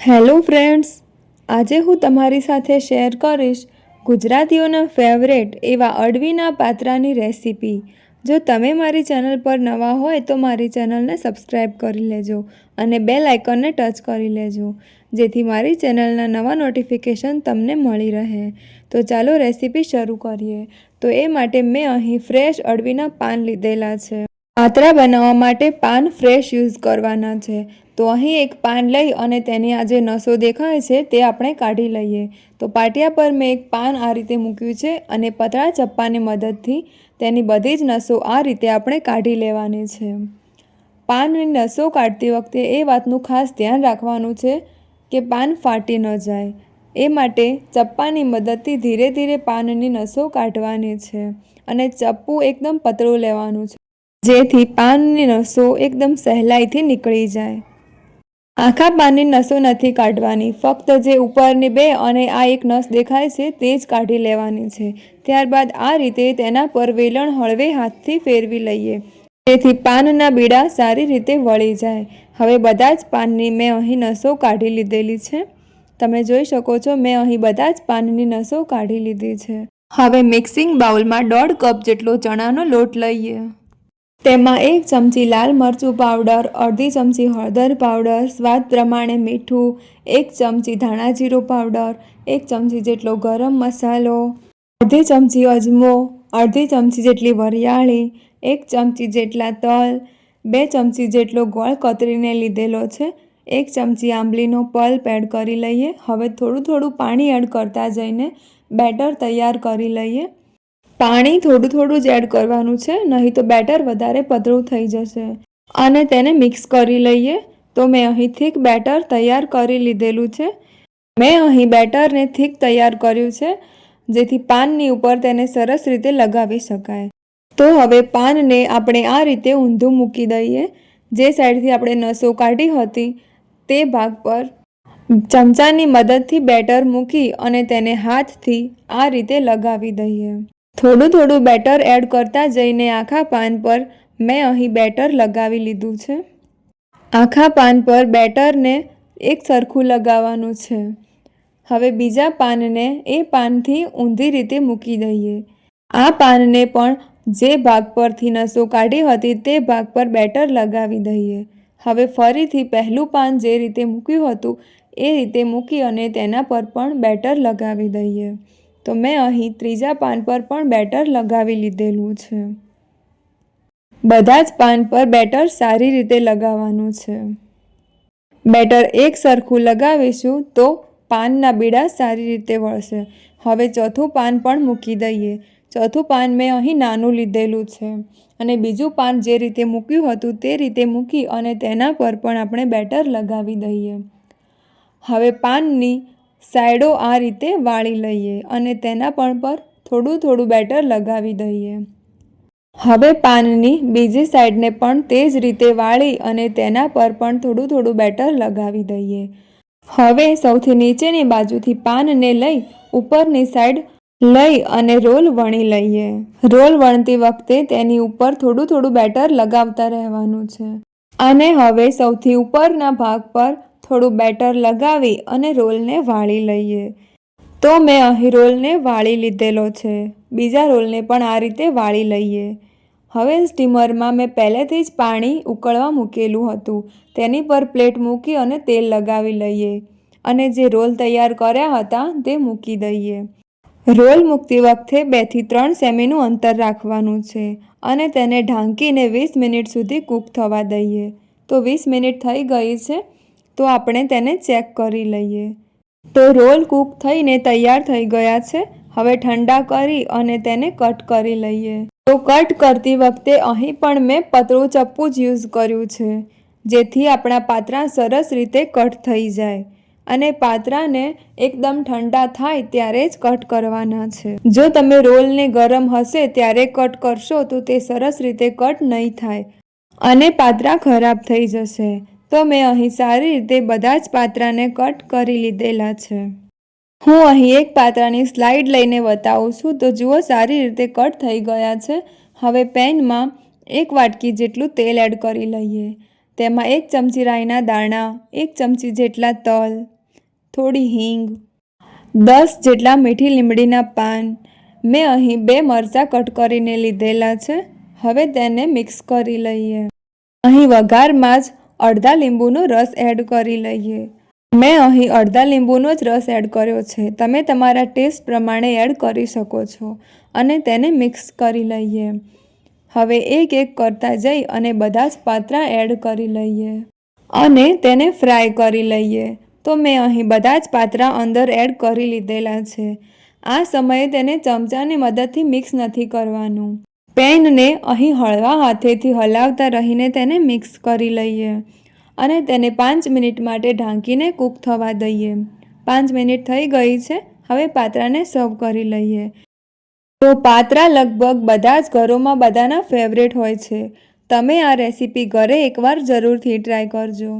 Hello friends, આજે હું તમારી સાથે શેર કરીશ ગુજરાતીઓના ફેવરેટ એવા અળવીના પાત્રાની રેસીપી। જો તમે મારી ચેનલ પર નવા હોય તો મારી ચેનલને સબસ્ક્રાઈબ કરી લેજો અને બેલ આઇકોનને ટચ કરી લેજો, જેથી મારી ચેનલના નવા નોટિફિકેશન તમને મળી રહે। તો ચાલો રેસીપી શરૂ કરીએ। તો એ માટે મેં અહીં ફ્રેશ અળવીના પાન લીધેલા છે। પાત્રા બનાવવા માટે પાન ફ્રેશ યુઝ કરવાના છે। તો અહીં એક પાન લઈ અને તેની આ જે નસો દેખાય છે તે આપણે કાઢી લઈએ। તો પાટિયા પર મેં એક પાન આ રીતે મૂક્યું છે અને પતળા ચપ્પાની મદદથી તેની બધી જ નસો આ રીતે આપણે કાઢી લેવાની છે। પાનની નસો કાઢતી વખતે એ વાતનું ખાસ ધ્યાન રાખવાનું છે કે પાન ફાટી ન જાય, એ માટે ચપ્પાની મદદથી ધીરે ધીરે પાનની નસો કાઢવાની છે અને ચપ્પુ એકદમ પતળું લેવાનું છે, જેથી પાનની નસો એકદમ સહેલાઈથી નીકળી જાય। આખા પાનની નસો નથી કાઢવાની, ફક્ત જે ઉપરની બે અને આ એક નસ દેખાય છે તે જ કાઢી લેવાની છે। ત્યારબાદ આ રીતે તેના પર વેલણ હળવે હાથથી ફેરવી લઈએ, જેથી પાનના બીડા સારી રીતે વળી જાય। હવે બધા જ પાનની મેં અહીં નસો કાઢી લીધેલી છે। તમે જોઈ શકો છો મેં અહીં બધા જ પાનની નસો કાઢી લીધી છે। હવે મિક્સિંગ બાઉલમાં 1.5 કપ જેટલો ચણાનો લોટ લઈએ। તેમાં 1 ચમચી લાલ મરચું પાવડર, અડધી ચમચી હળદર પાવડર, સ્વાદ પ્રમાણે મીઠું, 1 ચમચી ધાણા જીરું પાવડર, 1 ચમચી જેટલો ગરમ મસાલો, અડધી ચમચી અજમો, અડધી ચમચી જેટલી વરિયાળી, 1 ચમચી જેટલા તલ, 2 ચમચી જેટલો ગોળ કતરીને લીધેલો છે, 1 ચમચી આંબલીનો પલ્પ એડ કરી લઈએ। હવે થોડું થોડું પાણી એડ કરતા જઈને બેટર તૈયાર કરી લઈએ। પાણી થોડું થોડું જ એડ કરવાનું છે, નહીં તો બેટર વધારે પતળું થઈ જશે। અને તેને મિક્સ કરી લઈએ। તો મેં અહીં થીક બેટર તૈયાર કરી લીધેલું છે। મેં અહીં બેટરને થીક તૈયાર કર્યું છે, જેથી પાનની ઉપર તેને સરસ રીતે લગાવી શકાય। તો હવે પાનને આપણે આ રીતે ઊંધું મૂકી દઈએ। જે સાઈડથી આપણે નસો કાઢી હતી તે ભાગ પર ચમચાની મદદથી બેટર મૂકી અને તેને હાથથી આ રીતે લગાવી દઈએ। થોડું થોડું બેટર એડ કરતા જઈને આખા પાન પર મેં અહીં બેટર લગાવી લીધું છે। આખા પાન પર બેટરને એક સરખું લગાવવાનું છે। હવે બીજા પાનને એ પાનથી ઊંધી રીતે મૂકી દઈએ। આ પાનને પણ જે ભાગ પરથી નસો કાઢી હતી તે ભાગ પર બેટર લગાવી દઈએ। હવે ફરીથી પહેલું પાન જે રીતે મૂક્યું હતું એ રીતે મૂકી અને તેના પર પણ બેટર લગાવી દઈએ। તો મેં અહીં ત્રીજા પાન પર પણ બેટર લગાવી લીધેલું છે। બધા જ પાન પર બેટર સારી રીતે લગાવવાનું છે। બેટર એક સરખું લગાવીશું તો પાનના બીડા સારી રીતે વળશે। હવે ચોથું પાન પણ મૂકી દઈએ। ચોથું પાન મેં અહીં નાનું લીધેલું છે અને બીજું પાન જે રીતે મૂક્યું હતું તે રીતે મૂકી અને તેના પર પણ આપણે બેટર લગાવી દઈએ। હવે પાનની સાઈડો આ રીતે વાળી લઈએ અને તેના પર થોડું થોડું બેટર લગાવી દઈએ। હવે પાનની બીજી સાઈડને પણ તે જ રીતે વાળી અને તેના પર પણ થોડું થોડું બેટર લગાવી દઈએ। હવે સૌથી નીચેની બાજુથી પાનને લઈ ઉપરની સાઈડ લઈ અને રોલ વણી લઈએ। રોલ વણતી વખતે તેની ઉપર થોડું થોડું બેટર લગાવતા રહેવાનું છે। અને હવે સૌથી ઉપરના ભાગ પર થોડું બેટર લગાવી અને રોલને વાળી લઈએ। તો મેં અહીં રોલને વાળી લીધેલો છે। બીજા રોલને પણ આ રીતે વાળી લઈએ। હવે સ્ટીમરમાં મેં પહેલેથી જ પાણી ઉકળવા મૂકેલું હતું, તેની પર પ્લેટ મૂકી અને તેલ લગાવી લઈએ અને જે રોલ તૈયાર કર્યા હતા તે મૂકી દઈએ। રોલ મૂકતી વખતે 2 થી 3 સેમીનું અંતર રાખવાનું છે અને તેને ઢાંકીને 20 મિનિટ સુધી કૂક થવા દઈએ। તો 20 મિનિટ થઈ ગઈ છે, તો આપણે તેને ચેક કરી લઈએ। તો રોલ કૂક થઈને તૈયાર થઈ ગયા છે। હવે ઠંડા કરી અને તેને કટ કરી લઈએ। તો કટ કરતી વખતે અહીં પણ મેં પતળું ચપ્પુ જ યુઝ કર્યું છે, જેથી આપણા પાત્રા સરસ રીતે કટ થઈ જાય અને પાત્રાને એકદમ ઠંડા થાય ત્યારે જ કટ કરવાના છે। જો તમે રોલને ગરમ હશે ત્યારે કટ કરશો તો તે સરસ રીતે કટ નહીં થાય અને પાત્રા ખરાબ થઈ જશે। તો મેં અહીં સારી રીતે બધા જ પાત્રાને કટ કરી લીધેલા છે। હું અહીં એક પાત્રાની સ્લાઇડ લઈને બતાવું છું। તો જુઓ સારી રીતે કટ થઈ ગયા છે। હવે પેનમાં 1 વાટકી જેટલું તેલ એડ કરી લઈએ। તેમાં 1 ચમચી રાઈના દાણા, 1 ચમચી જેટલા તલ, થોડી હિંગ, 10 જેટલા મીઠી લીમડીના પાન. મેં અહીં 2 મરચાં કટ કરીને લીધેલા છે. હવે તેને મિક્સ કરી લઈએ. અહીં વઘારમાં જ અડધા લીંબુનો રસ એડ કરી લઈએ. મેં અહીં અડધા લીંબુનો જ રસ એડ કર્યો છે. તમે તમારા ટેસ્ટ પ્રમાણે એડ કરી શકો છો અને તેને મિક્સ કરી લઈએ. હવે એક એક કરતા જઈ અને બધા જ પાત્રા એડ કરી લઈએ અને તેને ફ્રાય કરી લઈએ. તો મેં અહીં બધા જ પાત્રા અંદર એડ કરી લીધેલા છે. આ સમયે તેને ચમચાની મદદથી મિક્સ નથી કરવાનું. પેનને અહીં હળવા હાથેથી હલાવતા રહીને તેને મિક્સ કરી લઈએ અને તેને 5 મિનિટ માટે ઢાંકીને કૂક થવા દઈએ. 5 મિનિટ થઈ ગઈ છે. હવે પાત્રાને સર્વ કરી લઈએ. તો પાત્રા લગભગ બધા જ ઘરોમાં બધાના ફેવરેટ હોય છે. તમે આ રેસીપી ઘરે એકવાર જરૂરથી ટ્રાય કરજો.